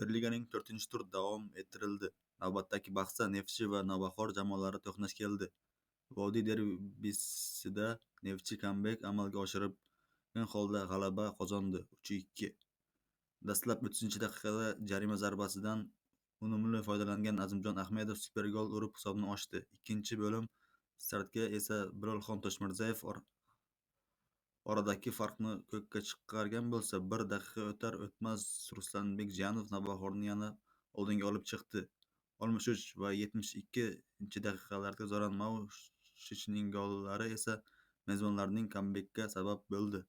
Superliganing 4-tur davom ettirildi. Navbatdagi bahsda Neftchi va Navbahor jamoalari to'qnash keldi. Vodiy derbisida Neftchi kambek amalga oshirgan holda g'alaba qozondi 3-2. Dastlab 30-daqiqada jarima zarbasidan unumli foydalangan Azimjon Ahmedov super gol urib hisobni ochdi. Ikkinchi bo'lim startga esa Birolxon Toshmirzayev oradagi farqni ko'kka chiqargan bo'lsa, bir daqiqa o'tar-o'tmas Ruslanbek Janov Navbahorni yana oldinga olib chiqdi. 63 va 72-daqiqalarda Zoran Maushichning gollari esa mezbonlarning kambekka sabab bo'ldi.